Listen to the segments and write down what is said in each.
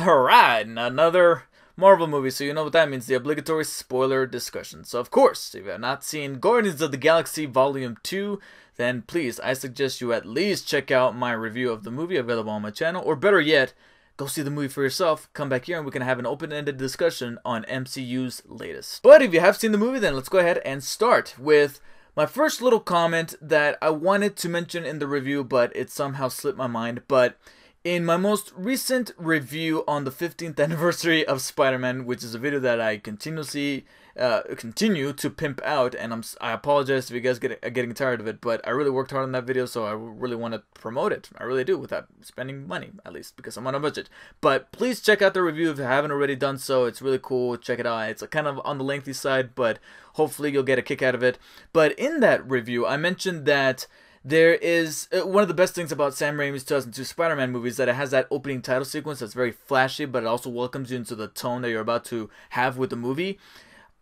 Alright, another Marvel movie, so you know what that means, the obligatory spoiler discussion. So of course, if you have not seen Guardians of the Galaxy Volume 2, then please, I suggest you at least check out my review of the movie available on my channel, or better yet, go see the movie for yourself, come back here and we can have an open-ended discussion on MCU's latest. But if you have seen the movie, then let's go ahead and start with my first little comment that I wanted to mention in the review, but it somehow slipped my mind. But in my most recent review on the 15th anniversary of SpiderMan, which is a video that I continue to pimp out, and I apologize if you guys are getting tired of it, but I really worked hard on that video, so I really want to promote it. I really do, without spending money, at least, because I'm on a budget. But please check out the review if you haven't already done so. It's really cool. Check it out. It's kind of on the lengthy side, but hopefully you'll get a kick out of it. But in that review, I mentioned that there is one of the best things about Sam Raimi's 2002 Spider-Man movies, that it has that opening title sequence that's very flashy, but it also welcomes you into the tone that you're about to have with the movie.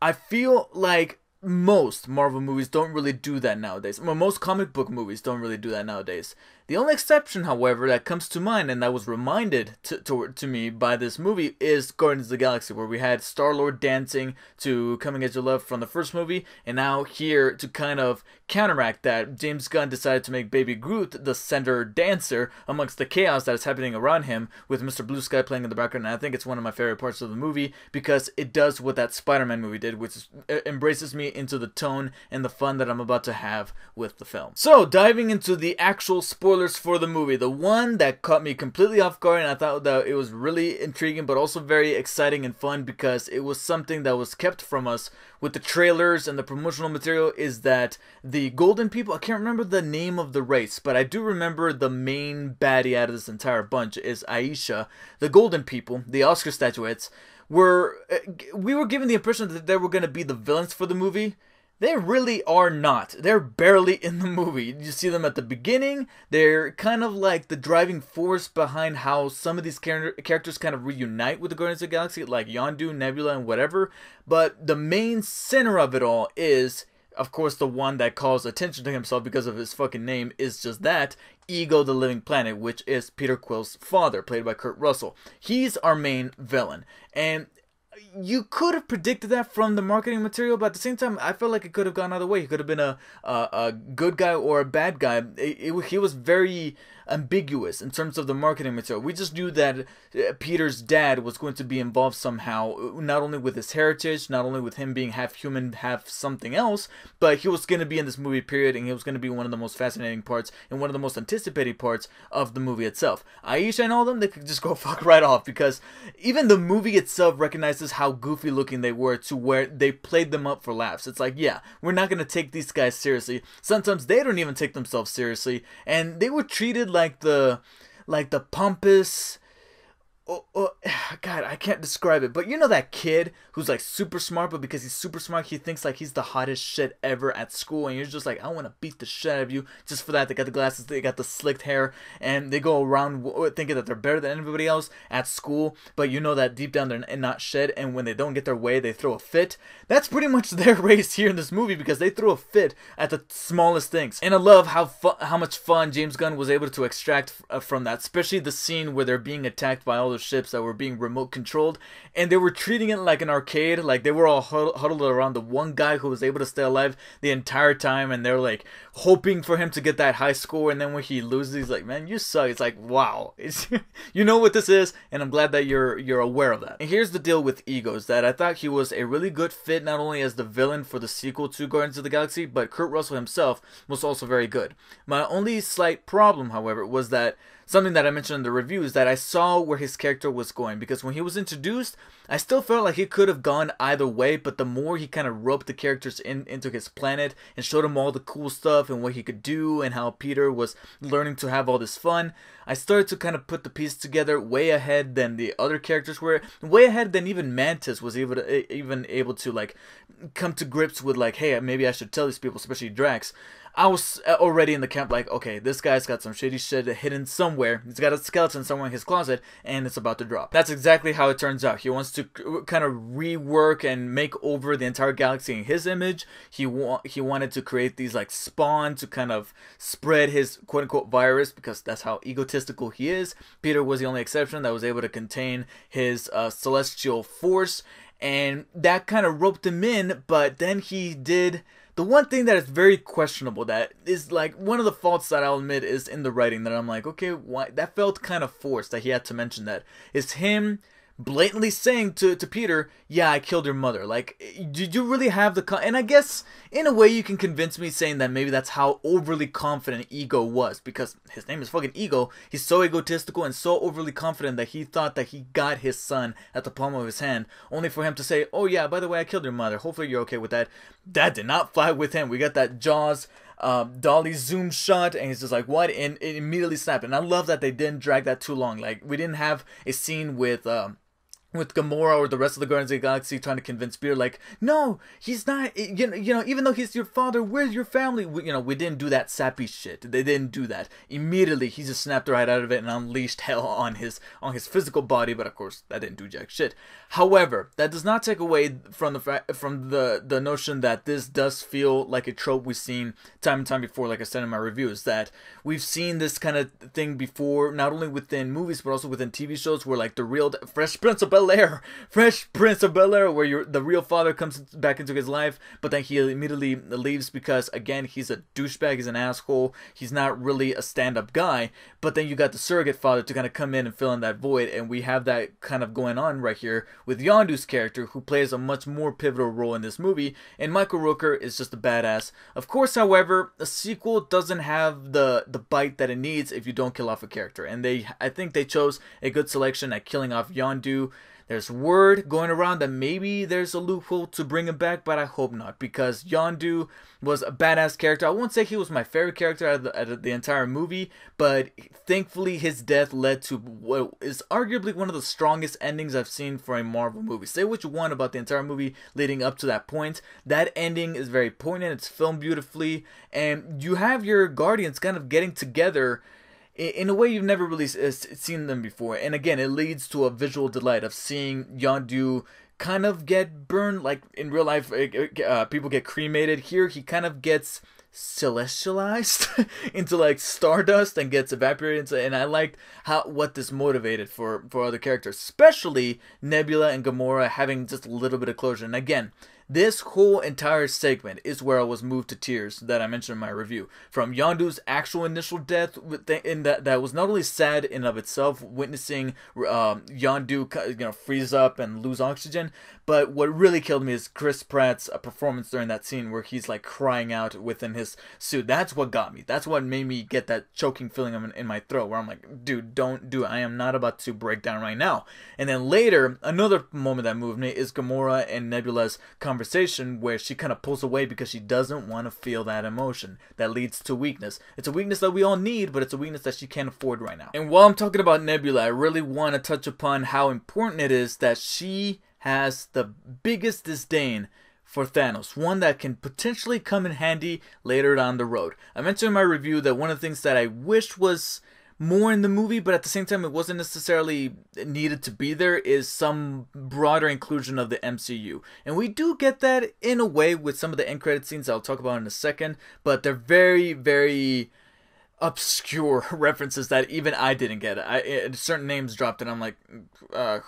I feel like most Marvel movies don't really do that nowadays. Well, most comic book movies don't really do that nowadays. The only exception, however, that comes to mind and that was reminded to me by this movie is Guardians of the Galaxy, where we had Star-Lord dancing to Coming As You Love from the first movie, and now here to kind of counteract that, James Gunn decided to make Baby Groot the center dancer amongst the chaos that is happening around him, with Mr. Blue Sky playing in the background. And I think it's one of my favorite parts of the movie because it does what that Spider-Man movie did, which is, embraces me into the tone and the fun that I'm about to have with the film. So, diving into the actual spoilers for the movie, the one that caught me completely off guard, and I thought that it was really intriguing but also very exciting and fun because it was something that was kept from us with the trailers and the promotional material, is that the Golden People, I can't remember the name of the race, but I do remember the main baddie out of this entire bunch is Aisha. The Golden People, the Oscar statuettes, we were given the impression that they were going to be the villains for the movie. They really are not. They're barely in the movie. You see them at the beginning. They're kind of like the driving force behind how some of these characters kind of reunite with the Guardians of the Galaxy, like Yondu, Nebula, and whatever. But the main center of it all is, of course, the one that calls attention to himself because of his fucking name, is just that, Ego the Living Planet, which is Peter Quill's father, played by Kurt Russell. He's our main villain. And you could have predicted that from the marketing material, but at the same time, I felt like it could have gone either way. He could have been a good guy or a bad guy. He was very ambiguous in terms of the marketing material. We just knew that Peter's dad was going to be involved somehow, not only with his heritage, not only with him being half human, half something else, but he was going to be in this movie, period, and he was going to be one of the most fascinating parts and one of the most anticipated parts of the movie itself. Aisha and all of them, they could just go fuck right off, because even the movie itself recognizes how goofy looking they were, to where they played them up for laughs. It's like, yeah, we're not going to take these guys seriously. Sometimes they don't even take themselves seriously, and they were treated like the pompous, God, I can't describe it, but you know that kid who's like super smart, but because he's super smart, he thinks like he's the hottest shit ever at school, and you're just like, I want to beat the shit out of you just for that. They got the glasses, they got the slicked hair, and they go around thinking that they're better than everybody else at school, but you know that deep down they're not shit, and when they don't get their way, they throw a fit. That's pretty much their race here in this movie, because they throw a fit at the smallest things. And I love how much fun James Gunn was able to extract from that, especially the scene where they're being attacked by all the ships that were being remote controlled, and they were treating it like an arcade. Like they were all huddled around the one guy who was able to stay alive the entire time, and they're like hoping for him to get that high score, and then when he loses, he's like, man, you suck. It's like, wow, you know what this is, and I'm glad that you're aware of that. And here's the deal with Ego, is that I thought he was a really good fit, not only as the villain for the sequel to Guardians of the Galaxy, but Kurt Russell himself was also very good. My only slight problem, however, was that something that I mentioned in the review, is that I saw where his character was going, because when he was introduced, I still felt like he could have gone either way, but the more he kind of roped the characters into his planet and showed them all the cool stuff and what he could do and how Peter was learning to have all this fun, I started to kind of put the pieces together way ahead than the other characters were, way ahead than even Mantis was even able to like come to grips with, like, hey, maybe I should tell these people, especially Drax. I was already in the camp like, okay, this guy's got some shady shit hidden somewhere. He's got a skeleton somewhere in his closet, and it's about to drop. That's exactly how it turns out. He wants to kind of rework and make over the entire galaxy in his image. He wanted to create these like spawn to kind of spread his quote-unquote virus, because that's how egotistical he is. Peter was the only exception that was able to contain his celestial force, and that kind of roped him in. But then he did the one thing that is very questionable, that is like one of the faults that I'll admit is in the writing, that I'm like, okay, why that felt kind of forced that he had to mention that, is him blatantly saying to Peter, yeah, I killed your mother. Like, did you really have the and I guess in a way you can convince me saying that maybe that's how overly confident Ego was, because his name is fucking Ego. He's so egotistical and so overly confident that he thought that he got his son at the palm of his hand, only for him to say, oh yeah, by the way, I killed your mother, hopefully you're okay with that. That did not fly with him. We got that Jaws dolly zoom shot, and he's just like, what? And it immediately snapped. And I love that they didn't drag that too long. Like, we didn't have a scene with Gamora or the rest of the Guardians of the Galaxy trying to convince Peter, like, no, he's not, you know, even though he's your father, where's your family? We didn't do that sappy shit. They didn't do that. Immediately, he just snapped right out of it and unleashed hell on his physical body, but of course, that didn't do jack shit. However, that does not take away from the notion that this does feel like a trope we've seen time and time before, like I said in my reviews, that we've seen this kind of thing before, not only within movies, but also within TV shows, where like the real Fresh Prince of Bel-Air, where the real father comes back into his life, but then he immediately leaves because, again, he's a douchebag, he's an asshole, he's not really a stand-up guy. But then you got the surrogate father to kind of come in and fill in that void, and we have that kind of going on right here with Yondu's character, who plays a much more pivotal role in this movie, and Michael Rooker is just a badass. Of course, however, a sequel doesn't have the bite that it needs if you don't kill off a character, and I think they chose a good selection at killing off Yondu. There's word going around that maybe there's a loophole to bring him back, but I hope not, because Yondu was a badass character. I won't say he was my favorite character out of the entire movie, but thankfully his death led to what is arguably one of the strongest endings I've seen for a Marvel movie. Say what you want about the entire movie leading up to that point, that ending is very poignant, it's filmed beautifully, and you have your Guardians kind of getting together in a way you've never really seen them before. And again, it leads to a visual delight of seeing Yondu kind of get burned. Like in real life, people get cremated. Here, he kind of gets celestialized into like stardust and gets evaporated. And I liked what this motivated for other characters, especially Nebula and Gamora having just a little bit of closure. And again, this whole entire segment is where I was moved to tears that I mentioned in my review. From Yondu's actual initial death, in that was not only sad in of itself, witnessing Yondu freeze up and lose oxygen, but what really killed me is Chris Pratt's performance during that scene where he's like crying out within his suit. That's what got me. That's what made me get that choking feeling in my throat, where I'm like, dude, don't do it. I am not about to break down right now. And then later, another moment that moved me is Gamora and Nebula's conversation, where she kind of pulls away because she doesn't want to feel that emotion that leads to weakness. It's a weakness that we all need, but it's a weakness that she can't afford right now. And while I'm talking about Nebula, I really want to touch upon how important it is that she has the biggest disdain for Thanos, one that can potentially come in handy later down the road. I mentioned in my review that one of the things that I wished was more in the movie, but at the same time it wasn't necessarily needed to be there, is some broader inclusion of the MCU. And we do get that in a way with some of the end credit scenes I'll talk about in a second, but they're very, very obscure references that even I didn't get. Certain names dropped and I'm like,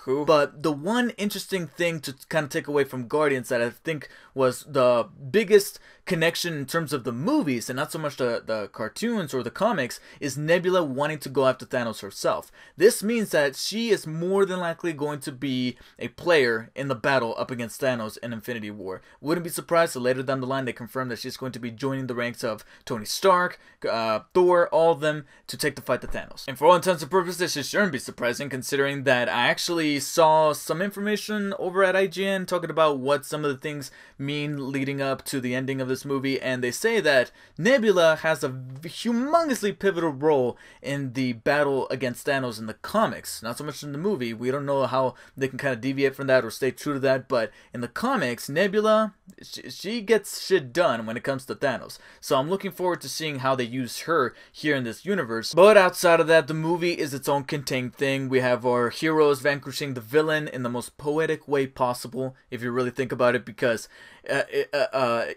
who? But the one interesting thing to kind of take away from Guardians that I think was the biggest connection in terms of the movies and not so much the cartoons or the comics is Nebula wanting to go after Thanos herself. This means that she is more than likely going to be a player in the battle up against Thanos in Infinity War. Wouldn't be surprised if later down the line they confirm that she's going to be joining the ranks of Tony Stark, Thor, for all of them to take the fight to Thanos. And for all intents and purposes, it shouldn't be surprising considering that I actually saw some information over at IGN talking about what some of the things mean leading up to the ending of this movie, and they say that Nebula has a humongously pivotal role in the battle against Thanos in the comics. Not so much in the movie. We don't know how they can kind of deviate from that or stay true to that, but in the comics, Nebula, she gets shit done when it comes to Thanos. So I'm looking forward to seeing how they use her here in this universe. But outside of that, the movie is its own contained thing. We have our heroes vanquishing the villain in the most poetic way possible, if you really think about it, because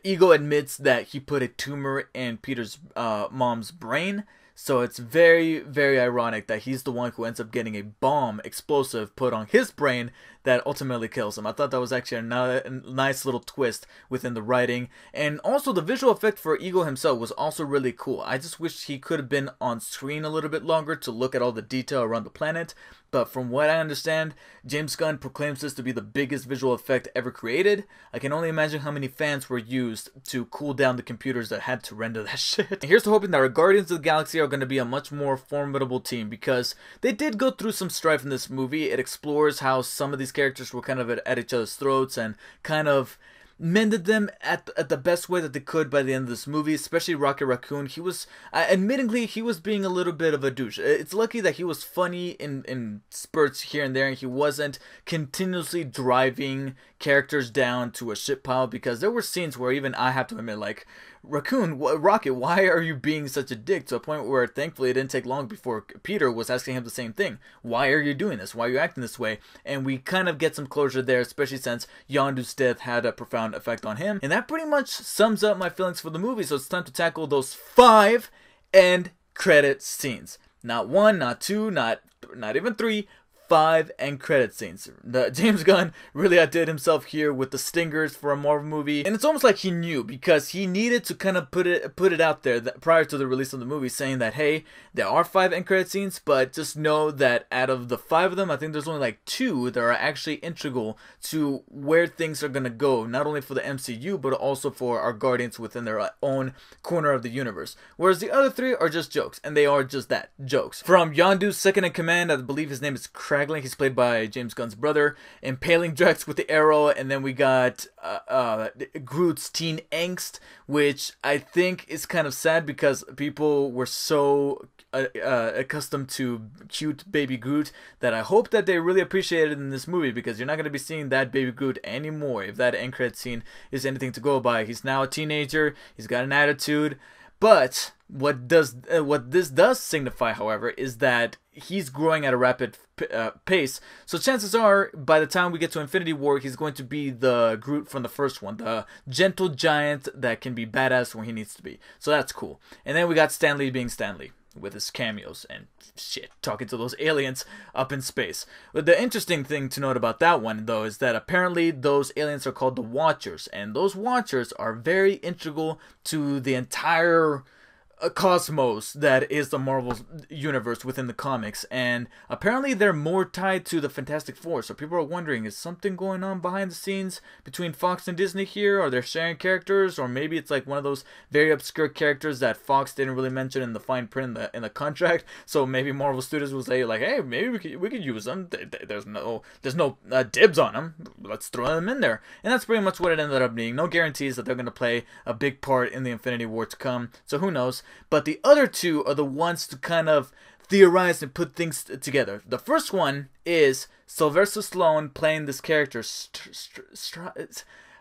Ego admits that he put a tumor in Peter's mom's brain. So it's very, very ironic that he's the one who ends up getting a bomb explosive put on his brain that ultimately kills him. I thought that was actually a nice little twist within the writing. And also the visual effect for Ego himself was also really cool. I just wish he could have been on screen a little bit longer to look at all the detail around the planet. But from what I understand, James Gunn proclaims this to be the biggest visual effect ever created. I can only imagine how many fans were used to cool down the computers that had to render that shit. And here's to hoping that our Guardians of the Galaxy are going to be a much more formidable team, because they did go through some strife in this movie. It explores how some of these characters were kind of at each other's throats and kind of mended them at the best way that they could by the end of this movie, especially Rocket Raccoon. He was, admittingly, he was being a little bit of a douche. It's lucky that he was funny in spurts here and there, and he wasn't continuously driving characters down to a shit pile, because there were scenes where even I have to admit, like, Rocket, why are you being such a dick? To a point where, thankfully, it didn't take long before Peter was asking him the same thing. Why are you doing this? Why are you acting this way? And we kind of get some closure there, especially since Yondu's death had a profound effect on him. And that pretty much sums up my feelings for the movie, so it's time to tackle those 5 end credit scenes. Not 1, not 2, not even 3, 5 end credit scenes. James Gunn really outdid himself here with the stingers for a Marvel movie, and it's almost like he knew, because he needed to kind of put it out there that prior to the release of the movie, saying that, hey, there are 5 end credit scenes, but just know that out of the 5 of them, I think there's only like 2 that are actually integral to where things are gonna go, not only for the MCU but also for our Guardians within their own corner of the universe. Whereas the other 3 are just jokes, and they are just that, jokes. From Yondu's second in command, I believe his name is he's played by James Gunn's brother, impaling Drax with the arrow, and then we got Groot's teen angst, which I think is kind of sad because people were so accustomed to cute baby Groot that I hope that they really appreciate it in this movie, because you're not going to be seeing that baby Groot anymore if that end credit scene is anything to go by. He's now a teenager, he's got an attitude, but what this does signify, however, is that he's growing at a rapid pace. So chances are, by the time we get to Infinity War, he's going to be the Groot from the first one, the gentle giant that can be badass when he needs to be. So that's cool. And then we got Stan Lee being Stan Lee with his cameos and shit, talking to those aliens up in space. But the interesting thing to note about that one, though, is that apparently those aliens are called the Watchers, and those Watchers are very integral to the entire cosmos that is the Marvel universe within the comics, and apparently they're more tied to the Fantastic Four. So people are wondering, is something going on behind the scenes between Fox and Disney here? Are they sharing characters, or maybe it's like one of those very obscure characters that Fox didn't really mention in the fine print in the contract? So maybe Marvel Studios will say like, hey, maybe we could use them. There's no dibs on them. Let's throw them in there, and that's pretty much what it ended up being. No guarantees that they're going to play a big part in the Infinity War to come. So who knows? But the other 2 are the ones to kind of theorize and put things together. The first one is Sylvester Stallone playing this character,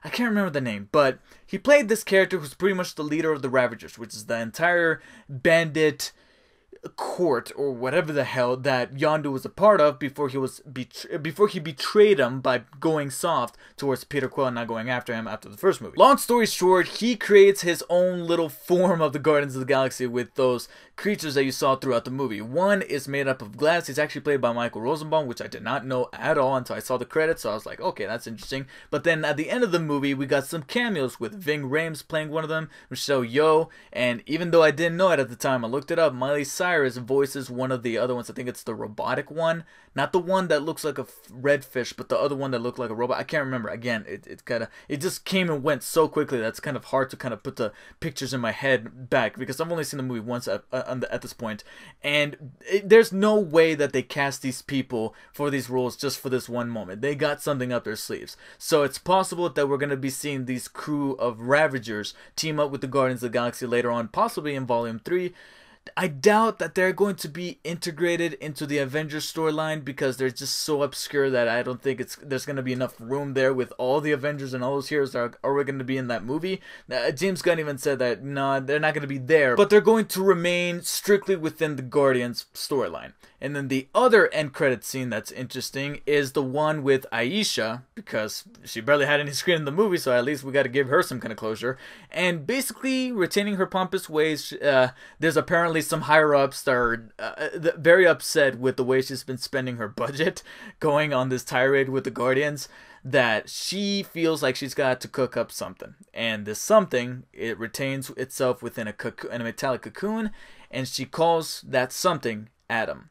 I can't remember the name, but he played this character who's pretty much the leader of the Ravagers, which is the entire bandit court or whatever the hell that Yondu was a part of before he betrayed him by going soft towards Peter Quill and not going after him after the first movie. Long story short, he creates his own little form of the Guardians of the Galaxy with those creatures that you saw throughout the movie. One is made up of glass. He's actually played by Michael Rosenbaum, which I did not know at all until I saw the credits, so I was like, okay, that's interesting. But then at the end of the movie, we got some cameos with Ving Rhames playing one of them, Michelle Yeoh, and even though I didn't know it at the time, I looked it up. Miley Cyrus Cyrus voices one of the other ones. I think it's the robotic one, not the one that looks like a red fish, but the other one that looked like a robot. I can't remember. Again, it just came and went so quickly that's kind of hard to kind of put the pictures in my head back, because I've only seen the movie once at this point, and there's no way that they cast these people for these roles just for this one moment. They got something up their sleeves. So it's possible that we're going to be seeing these crew of Ravagers team up with the Guardians of the Galaxy later on, possibly in Volume 3. I doubt that they're going to be integrated into the Avengers storyline, because they're just so obscure that I don't think there's going to be enough room there with all the Avengers and all those heroes that are already going to be in that movie. James Gunn even said that, no, they're not going to be there, but they're going to remain strictly within the Guardians storyline. And then the other end credit scene that's interesting is the one with Aisha, because she barely had any screen in the movie, so at least we got to give her some kind of closure. And basically retaining her pompous ways. There's apparently some higher-ups that are very upset with the way she's been spending her budget going on this tirade with the Guardians, that she feels like she's got to cook up something. And this something, it retains itself within a metallic cocoon, and she calls that something Adam.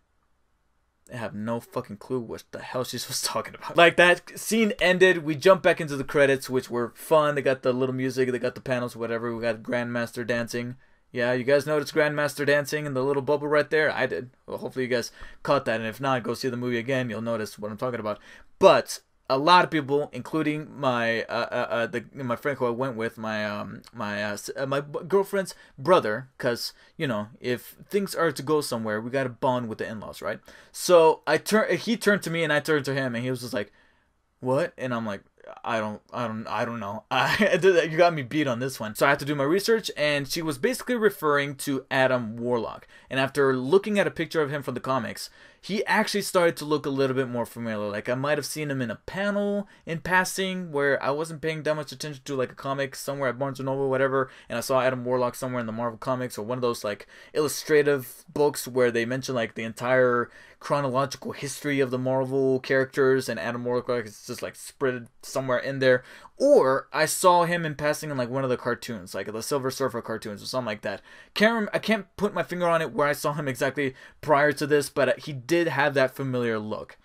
I have no fucking clue what the hell she was talking about. Like, that scene ended, we jump back into the credits, which were fun. They got the little music, they got the panels, whatever. We got Grandmaster dancing. Yeah, you guys noticed Grandmaster dancing in the little bubble right there? I did. Well, hopefully you guys caught that, and if not, go see the movie again. You'll notice what I'm talking about. But a lot of people, including my my friend who I went with, my girlfriend's brother, because, you know, if things are to go somewhere, we gotta bond with the in-laws, right? So he turned to me and I turned to him, and he was just like, "What?" And I'm like, I don't know. You got me beat on this one. So I had to do my research, and she was basically referring to Adam Warlock. And after looking at a picture of him from the comics, he actually started to look a little bit more familiar. Like, I might have seen him in a panel in passing where I wasn't paying that much attention to, like a comic somewhere at Barnes & Noble, whatever, and I saw Adam Warlock somewhere in the Marvel Comics, or one of those like illustrative books where they mention like the entire chronological history of the Marvel characters, and Adam Warlock is just like spread somewhere in there. Or I saw him in passing in like one of the cartoons, like the Silver Surfer cartoons or something like that. I can't put my finger on it where I saw him exactly prior to this, but he did have that familiar look.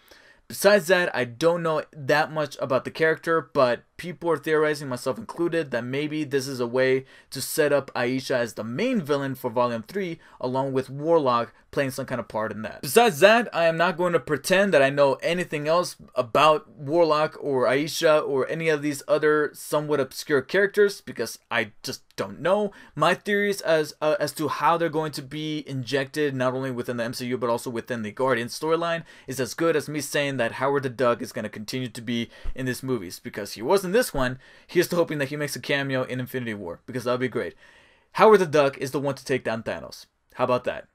Besides that, I don't know that much about the character, but people are theorizing, myself included, that maybe this is a way to set up Aisha as the main villain for Volume 3, along with Warlock playing some kind of part in that. Besides that, I am not going to pretend that I know anything else about Warlock or Aisha or any of these other somewhat obscure characters, because I just don't know. My theories as to how they're going to be injected not only within the MCU but also within the Guardians storyline is as good as me saying that Howard the Duck is going to continue to be in these movies, because he was in this one. Here's to hoping that he makes a cameo in Infinity War, because that would be great. Howard the Duck is the one to take down Thanos. How about that?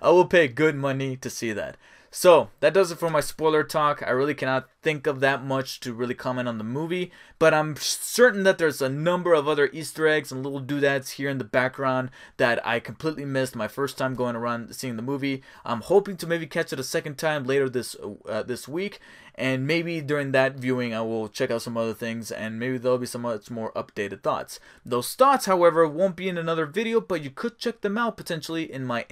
I will pay good money to see that. So, that does it for my spoiler talk. I really cannot think of that much to really comment on the movie, but I'm certain that there's a number of other Easter eggs and little doodads here in the background that I completely missed my first time going around seeing the movie. I'm hoping to maybe catch it a second time later this week, and maybe during that viewing I will check out some other things, and maybe there'll be some much more updated thoughts. Those thoughts, however, won't be in another video, but you could check them out potentially in my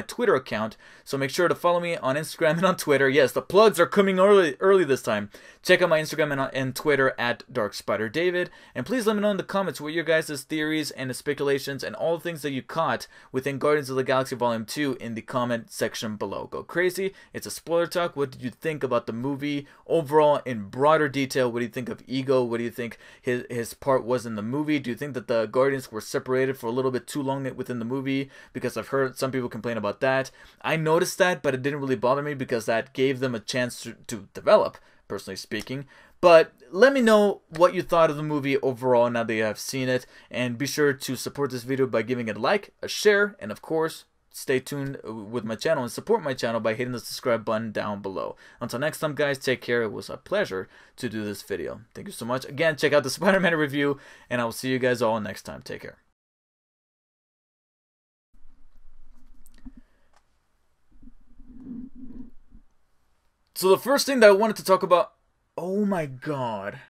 Twitter account. So make sure to follow me on Instagram and on Twitter. Yes, the plugs are coming early this time. Check out my Instagram and Twitter at DarkSpiderDavid, and please let me know in the comments what your guys' theories and speculations and all the things that you caught within Guardians of the Galaxy Volume 2 in the comment section below. Go crazy. It's a spoiler talk. What did you think about the movie overall in broader detail? What do you think of Ego? What do you think his part was in the movie? Do you think that the Guardians were separated for a little bit too long within the movie? Because I've heard some people complain about that. I noticed that, but it didn't really bother me because that gave them a chance to develop, personally speaking. But let me know what you thought of the movie overall now that you have seen it, and be sure to support this video by giving it a like, a share, and of course, stay tuned with my channel and support my channel by hitting the subscribe button down below. Until next time, guys, take care. It was a pleasure to do this video. Thank you so much. Again, check out the Spider-Man review, and I will see you guys all next time. Take care. So the first thing that I wanted to talk about, oh my god.